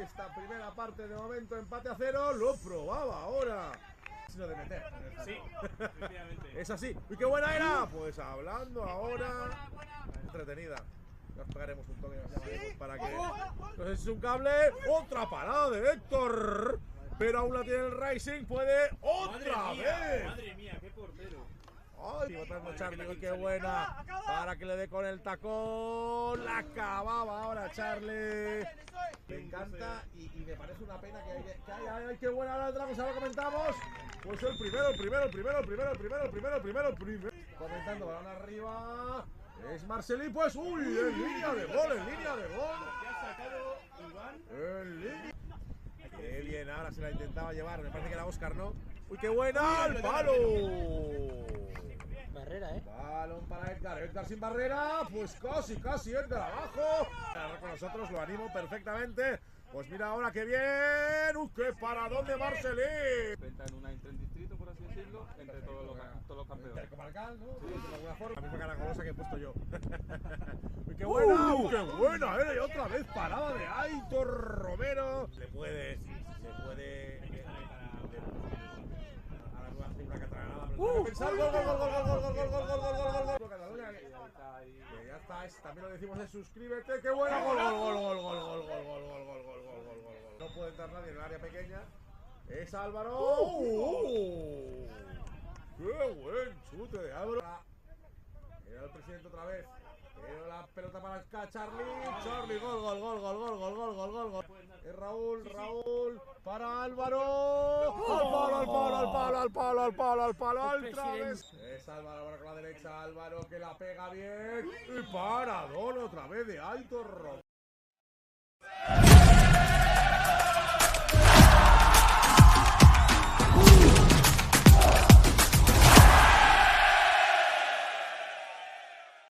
esta primera parte. De momento empate a 0. Lo probaba ahora. Sino de meter. Sí, efectivamente. Es así. ¡Uy, qué buena era! Pues hablando ahora. Entretenida. Nos pegaremos un toque para que. Entonces es un cable. Otra parada de Héctor. Pero aún la tiene el Racing. Puede otra vez. Madre mía, qué portero. Ay, botando Charlie, qué buena. Para que le dé con el tacón. La acababa ahora Charlie. Me encanta y me parece una pena que ay, qué buena la otra cosa, lo comentamos. Pues el primero. Comentando, balón arriba. Es Marcelí, pues, uy, en línea de gol. ¿Qué ha sacado Iván? En línea. Qué bien, ahora se la intentaba llevar. Me parece que era Óscar, ¿no? Uy, qué buena, al palo. Barrera, Balón para Edgar. Edgar sin barrera. Pues casi Edgar abajo. Con nosotros lo animo perfectamente. Pues mira ahora qué bien. ¡Qué paradón de Marcelí! Venta en una interdistrito, por así decirlo, entre todos los campeones. Intercomarcal, ¿no? Sí, de alguna forma. La misma caracolosa que he puesto yo. Uy, ¡qué buena! ¡Qué buena! Y otra vez parada de Aitor Romero. Se puede. A la nueva figura catalana. Pensar gol. Cataluña. Que ya está. También lo decimos de suscríbete. ¡Qué buena! Gol. No puede entrar nadie en el área pequeña. Es Álvaro. ¡Qué buen chute de Álvaro! Era el presidente otra vez. Pero la pelota para Charlie. Charlie, gol. Es Raúl para Álvaro. Al palo, otra vez. Es Álvaro ahora con la derecha. Álvaro que la pega bien. Y paradón otra vez de Aitor Romero.